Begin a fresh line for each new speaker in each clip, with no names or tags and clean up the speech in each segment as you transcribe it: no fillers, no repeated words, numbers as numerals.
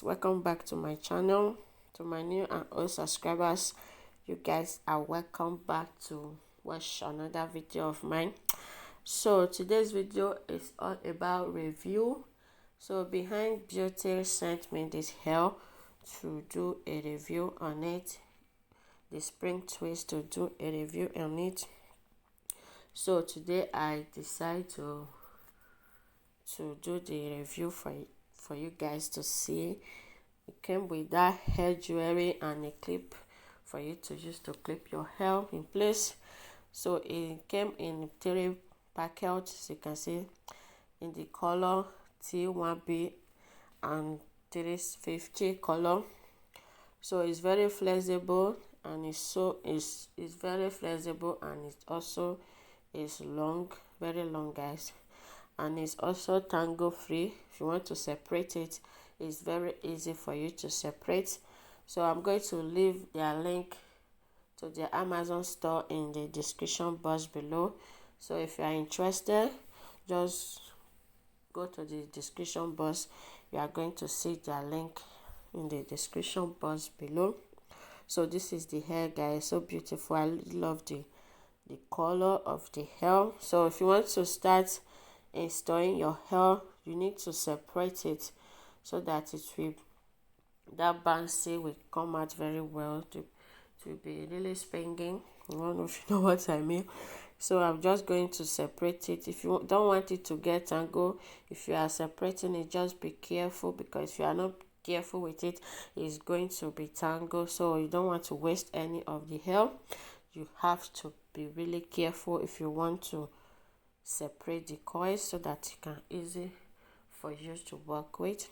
welcome back to my channel. To my new and old subscribers, you guys are welcome back to watch another video of mine. So today's video is all about review. So Behind Beauty sent me this hair to do a review on it, the spring twist, to do a review on it. So today I decide to do the review for you guys to see. It came with that hair jewelry and a clip for you to use to clip your hair in place. So it came in 3 packets, as you can see, in the color T1B and 350 color. So it's very flexible, and it's very flexible, and it also is long, very long, guys. And it's also tangle free. If you want to separate it, it's very easy for you to separate. So I'm going to leave their link to their Amazon store in the description box below. So if you are interested, just go to the description box. You are going to see their link in the description box below. So this is the hair, guys. So beautiful. I love the color of the hair. So if you want to start installing your hair, you need to separate it so that that bouncy will come out very well, to be really spanging. I don't know if you know what I mean. So I'm just going to separate it. If you don't want it to get tangled, if you are separating it, just be careful, because if you are not careful with it, it's going to be tangled. So you don't want to waste any of the hair. You have to be really careful if you want to separate the coils, so that it can easy for you to work with.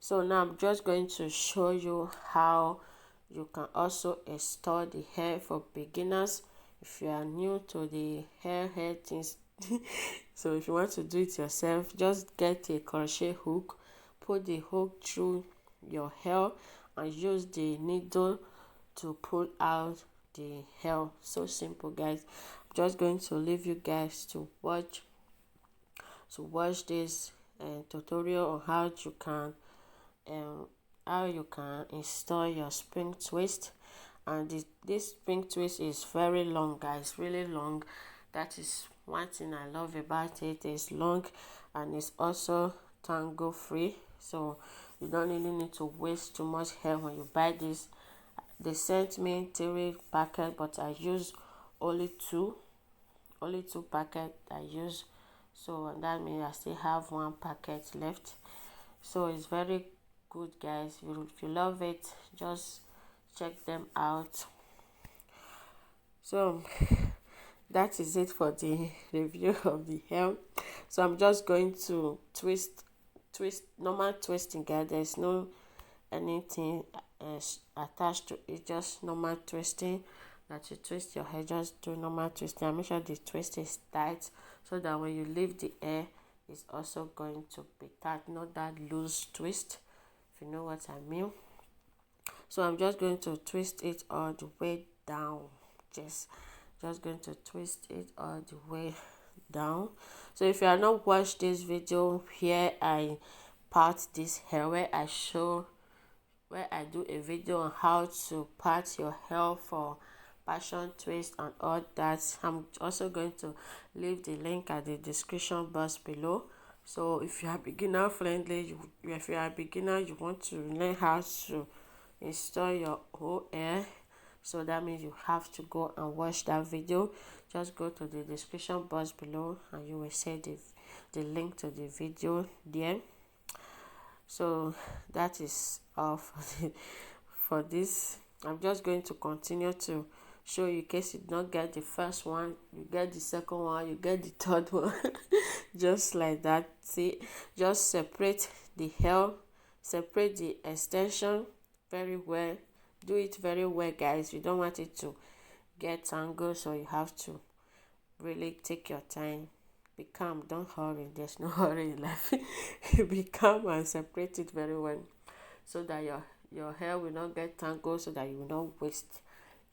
So now I'm just going to show you how you can also install the hair for beginners. If you are new to the hair things, so if you want to do it yourself, just get a crochet hook, put the hook through your hair, and use the needle to pull out the hair. So simple, guys. I'm just going to leave you guys to watch this tutorial on how you can install your spring twist. And this spring twist is very long, guys, really long. That is one thing I love about it. It's long, and it's also tangle free, so you don't really need to waste too much hair when you buy this. They sent me 3 packets, but I use only two packets I use. So that means I still have 1 packet left. So it's very good, guys. If you love it, just check them out. So that is it for the review of the hair. So I'm just going to twist normal twisting, guys. There's no anything attached to it, just normal twisting. That you twist your hair, just do normal twisting, and make sure the twist is tight, so that when you leave the hair, it's also going to be tight, not that loose twist, if you know what I mean. So I'm just going to twist it all the way down. Just going to twist it all the way down. So if you have not watched this video, here I part this hair, where I do a video on how to part your hair for passion twist and all that. I'm also going to leave the link at the description box below. So if you are beginner friendly, if you are a beginner, you want to learn how to install your whole hair, so that means you have to go and watch that video. Just go to the description box below, and you will see the link to the video there. So that is all for this. I'm just going to continue to show you, in case you don't get the first one, you get the second one, you get the third one. Just like that. See, just separate the hair, separate the extension very well. Do it very well, guys. You don't want it to get tangled, so you have to really take your time. Be calm, don't hurry. There's no hurry in life. Be calm and separate it very well, so that your hair will not get tangled, so that you will not waste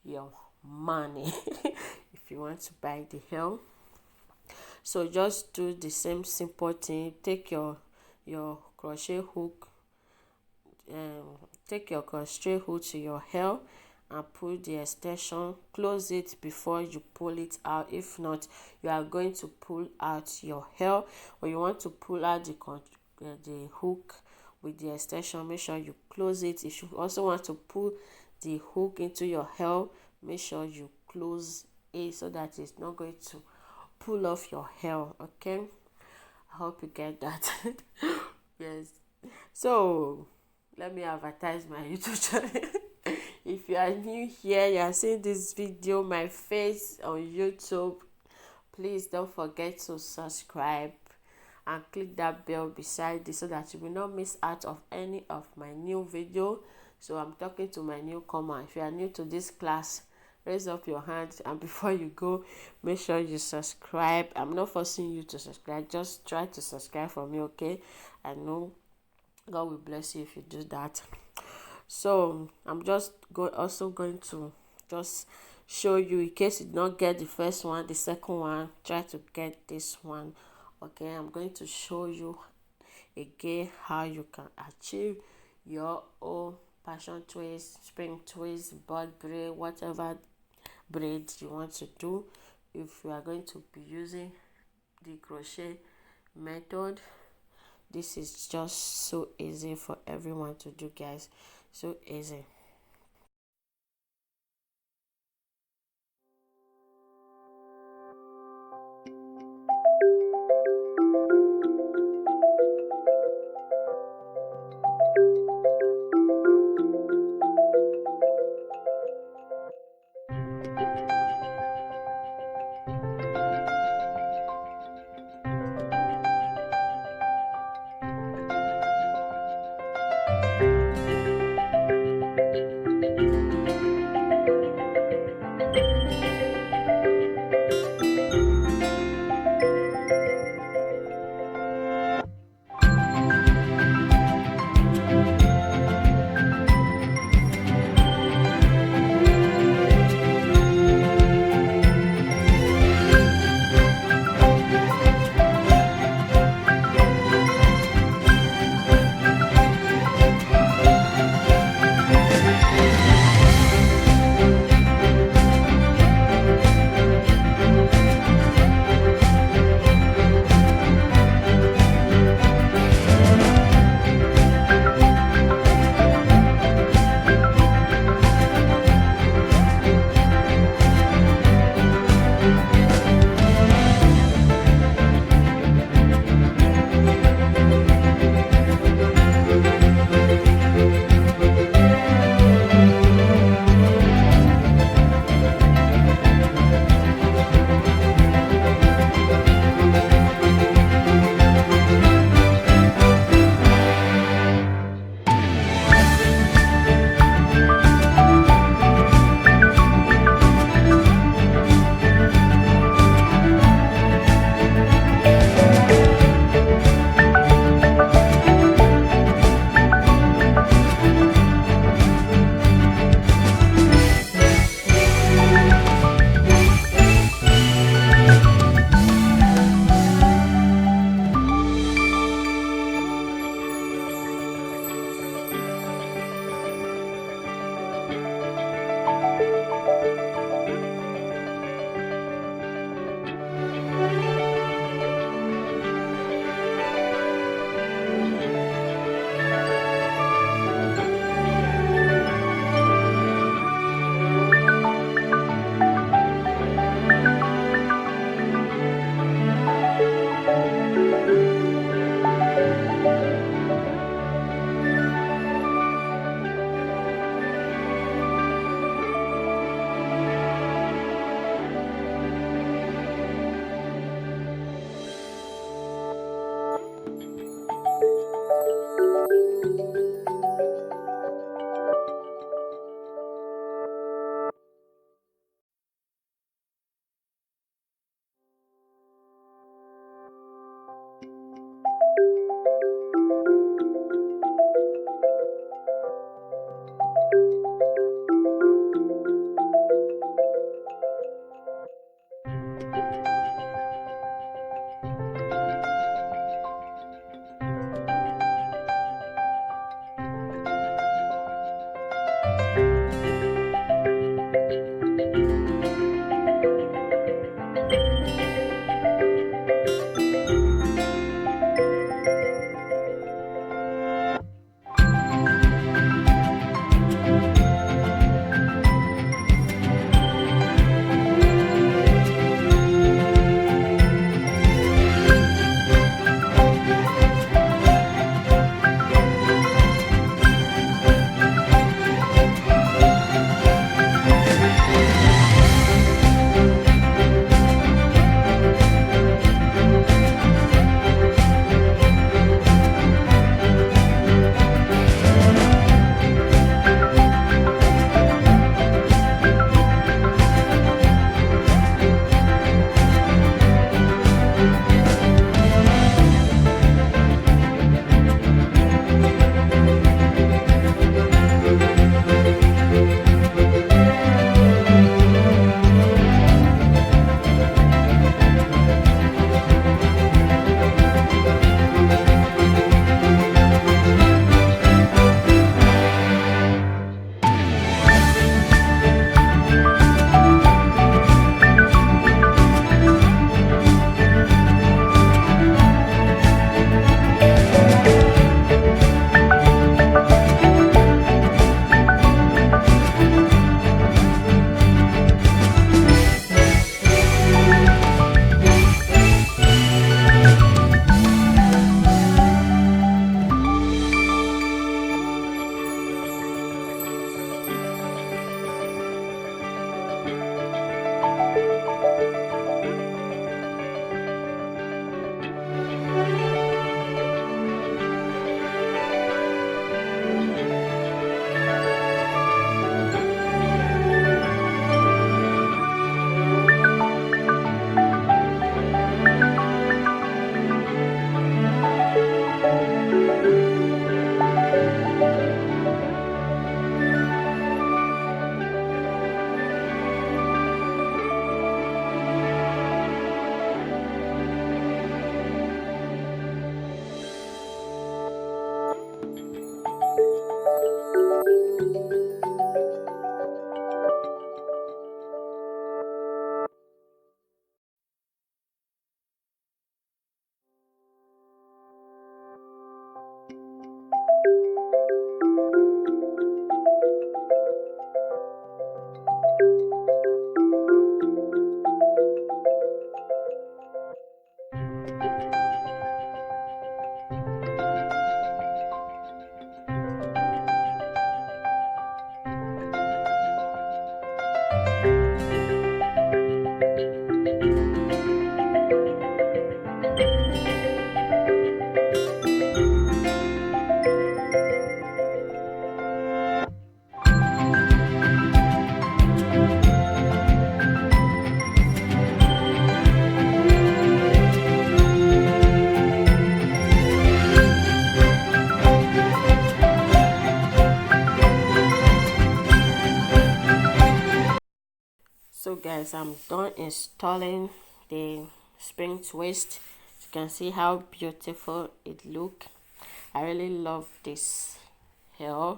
your money if you want to buy the hair. So just do the same simple thing. Take your crochet hook, take your crochet hook to your hair and pull the extension. Close it before you pull it out. If not, you are going to pull out your hair, or you want to pull out the hook with the extension. Make sure you close it. If you also want to pull the hook into your hair, make sure you close it so that it's not going to pull off your hair. Okay, I hope you get that. Yes. So let me advertise my YouTube channel. If you are new here, you are seeing this video, my face on YouTube, please don't forget to subscribe and click that bell beside this so that you will not miss out of any of my new video. So I'm talking to my newcomer. If you are new to this class, raise up your hand, and before you go, make sure you subscribe. I'm not forcing you to subscribe, just try to subscribe for me, okay? I know God will bless you if you do that. So I'm just also going to just show you, in case you did not get the first one, the second one, try to get this one. Okay, I'm going to show you again how you can achieve your own passion twist, spring twist, bud braid, whatever braid you want to do. If you are going to be using the crochet method, this is just so easy for everyone to do, guys. So easy. So guys, I'm done installing the spring twist. You can see how beautiful it look. I really love this hair.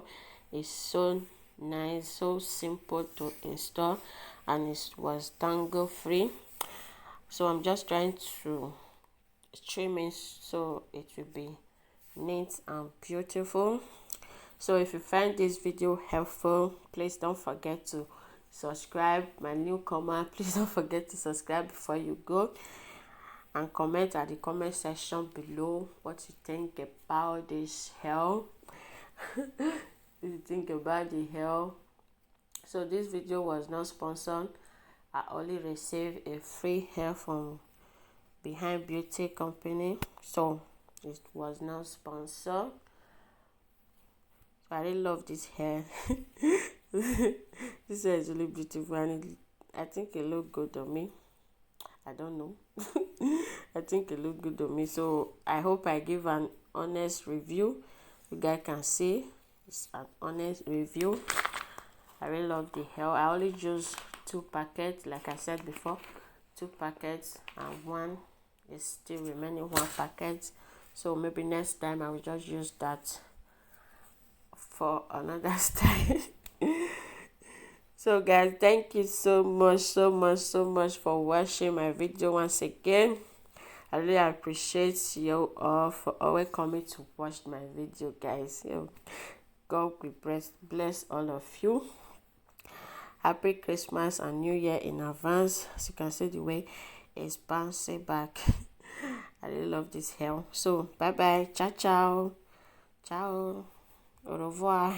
It's so nice, so simple to install, and it was tangle free. So I'm just trying to trim it so it will be neat and beautiful. So if you find this video helpful, please don't forget to subscribe. My newcomer, please don't forget to subscribe before you go, and comment at the comment section below what you think about this hair. You think about the hair. So this video was not sponsored. I only received a free hair from Behind Beauty company, so it was not sponsored. I really love this hair. This hair is really beautiful, and I think it look good on me. I don't know. I think it look good on me, so I hope I give an honest review. You guys can see it's an honest review. I really love the hair. I only use 2 packets, like I said before, 2 packets, and one is still remaining 1 packet. So maybe next time I will just use that for another style. So guys, thank you so much for watching my video once again. I really appreciate you all for always coming to watch my video, guys. God will bless all of you. Happy Christmas and New Year in advance. As you can see, the way it's bouncing back. I really love this hair. So bye bye, ciao ciao, au revoir.